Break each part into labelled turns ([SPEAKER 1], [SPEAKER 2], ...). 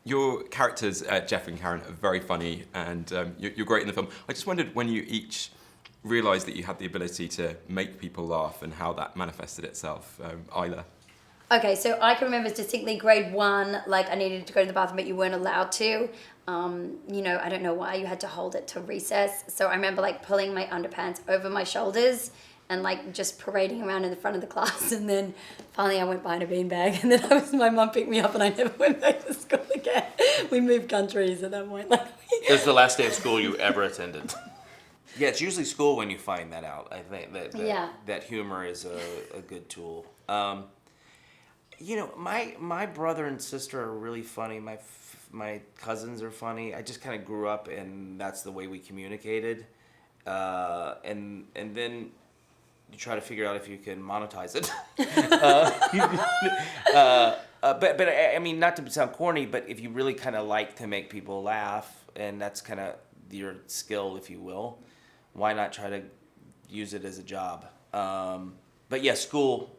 [SPEAKER 1] Your characters, Jeff and Karen, are very funny, and you're great in the film. I just wondered when you each realised that you had the ability to make people laugh and how that manifested itself. Isla.
[SPEAKER 2] Okay, so I can remember distinctly grade 1, like I needed to go to the bathroom, but you weren't allowed to. I don't know why you had to hold it till recess. So I remember like pulling my underpants over my shoulders and like just parading around in the front of the class. And then finally I went behind a beanbag, and then my mum picked me up and I never went back to school again. We moved countries at that point.
[SPEAKER 3] It was the last day of school you ever attended. Yeah, it's usually school when you find that out. I think that humor is a good tool. My brother and sister are really funny. My cousins are funny. I just kind of grew up, and that's the way we communicated. And then you try to figure out if you can monetize it. But I mean, not to sound corny, but if you really kind of like to make people laugh, and that's kind of your skill, if you will, why not try to use it as a job? But yeah, school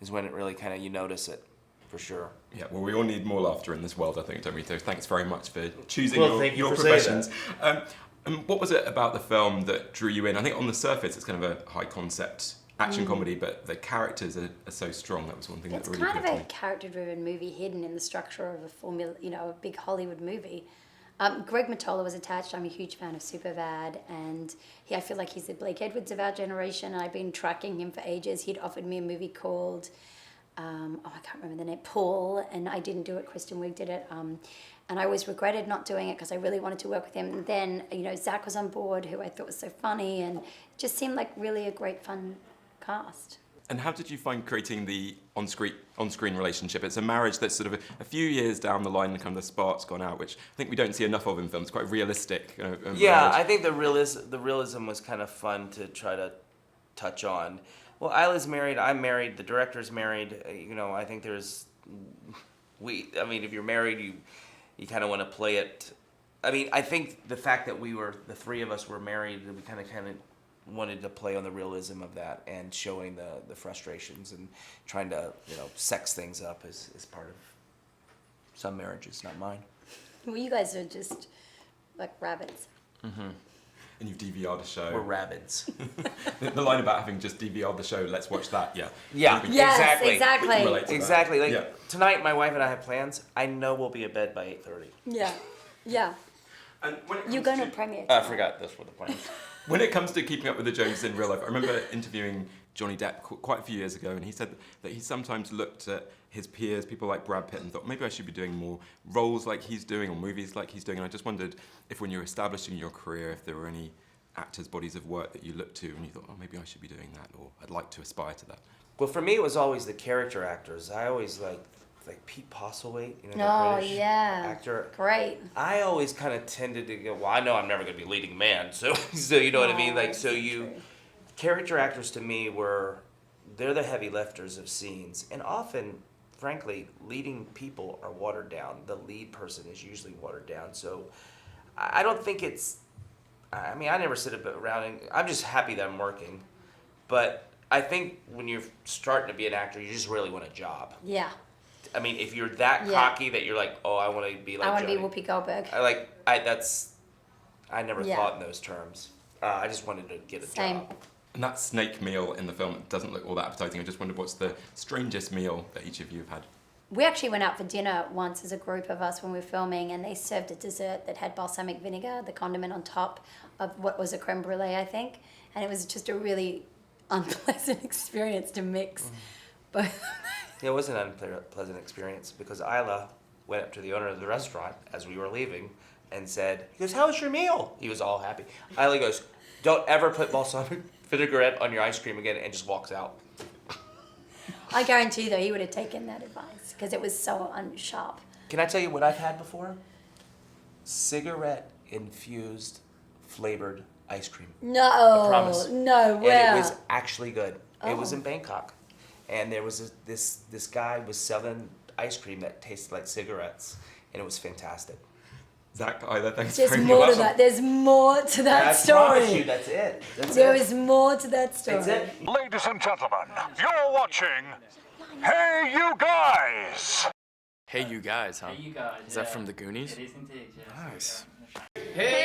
[SPEAKER 3] is when it really kind of, you notice it, for sure.
[SPEAKER 1] Yeah, well, we all need more laughter in this world, I think, don't we? So thanks very much for choosing your
[SPEAKER 3] for
[SPEAKER 1] professions. And what was it about the film that drew you in? I think on the surface it's kind of a high concept action comedy, but the characters are so strong. That was one thing that really
[SPEAKER 2] appealed to me. It's kind of a
[SPEAKER 1] character-driven
[SPEAKER 2] movie hidden in the structure of a formula, a big Hollywood movie. Greg Mottola was attached. I'm a huge fan of Superbad, and I feel like he's the Blake Edwards of our generation, and I've been tracking him for ages. He'd offered me a movie called, I can't remember the name, Paul, and I didn't do it. Kristen Wiig did it, and I always regretted not doing it because I really wanted to work with him. And then, Zach was on board, who I thought was so funny, and it just seemed like really a great, fun cast.
[SPEAKER 1] And how did you find creating the on-screen relationship? It's a marriage that's sort of a few years down the line, and kind of the spark's gone out, which I think we don't see enough of in films. It's quite realistic.
[SPEAKER 3] Yeah,
[SPEAKER 1] marriage.
[SPEAKER 3] I think the realism was kind of fun to try to touch on. Well, Isla's married, I'm married, the director's married. I think if you're married, you kind of want to play it. I mean, I think the fact that the three of us were married, we kind of wanted to play on the realism of that and showing the frustrations and trying to sex things up is part of some marriages, not mine.
[SPEAKER 2] Well, you guys are just like rabbits.
[SPEAKER 1] Mm-hmm. And you've DVR'd a show.
[SPEAKER 3] We're rabbids.
[SPEAKER 1] The line about having just DVR'd the show, let's watch that, yeah.
[SPEAKER 3] Yeah,
[SPEAKER 2] yes,
[SPEAKER 3] exactly. Like tonight my wife and I have plans. I know we'll be in bed by 8:30.
[SPEAKER 2] Yeah.
[SPEAKER 1] And
[SPEAKER 2] you're going to premiere.
[SPEAKER 3] I forgot those were the plans.
[SPEAKER 1] When it comes to keeping up with the Joneses in real life, I remember interviewing Johnny Depp quite a few years ago, and he said that he sometimes looked at his peers, people like Brad Pitt, and thought, maybe I should be doing more roles like he's doing or movies like he's doing. And I just wondered if when you were establishing your career, if there were any actors' bodies of work that you looked to and you thought, maybe I should be doing that, or I'd like to aspire to that.
[SPEAKER 3] Well, for me, it was always the character actors. I always like Pete Postlethwaite, the British actor.
[SPEAKER 2] Great.
[SPEAKER 3] I always kind of tended to go, well, I know I'm never going to be leading man, so you know what I mean? Character actors to me they're the heavy lifters of scenes, and often, frankly, leading people are watered down. The lead person is usually watered down, so I don't think I never sit around and, I'm just happy that I'm working, but I think when you're starting to be an actor, you just really want a job.
[SPEAKER 2] Yeah.
[SPEAKER 3] I mean, if you're that cocky that you're like, oh, I want to be like Johnny.
[SPEAKER 2] I want to be Whoopi Goldberg.
[SPEAKER 3] I never thought in those terms. I just wanted to get a job.
[SPEAKER 1] And that snake meal in the film doesn't look all that appetizing. I just wondered what's the strangest meal that each of you have had?
[SPEAKER 2] We actually went out for dinner once as a group of us when we were filming, and they served a dessert that had balsamic vinegar, the condiment on top of what was a creme brulee, I think. And it was just a really unpleasant experience to mix both.
[SPEAKER 3] It was an unpleasant experience because Isla went up to the owner of the restaurant as we were leaving and said, he goes, how was your meal? He was all happy. Isla goes, don't ever put balsamic vinaigrette on your ice cream again, and just walks out.
[SPEAKER 2] I guarantee you, though, he would have taken that advice because it was so unsharp.
[SPEAKER 3] Can I tell you what I've had before? Cigarette-infused flavored ice cream.
[SPEAKER 2] No.
[SPEAKER 3] I promise.
[SPEAKER 2] No way.
[SPEAKER 3] And it was actually good. Oh. It was in Bangkok. And there was this guy was selling ice cream that tasted like cigarettes, and it was fantastic.
[SPEAKER 1] Zach, Isla, thanks
[SPEAKER 2] There's
[SPEAKER 1] very
[SPEAKER 2] more
[SPEAKER 1] much.
[SPEAKER 2] to that. There's more to that story.
[SPEAKER 3] I promise you, that's it.
[SPEAKER 2] There is more to that story.
[SPEAKER 3] That's it.
[SPEAKER 4] Ladies and gentlemen, you're watching Hey You Guys! Hey, you guys, huh?
[SPEAKER 5] Hey, you guys.
[SPEAKER 4] Is that from the Goonies?
[SPEAKER 5] It is indeed, yes.
[SPEAKER 4] Nice.
[SPEAKER 5] Hey,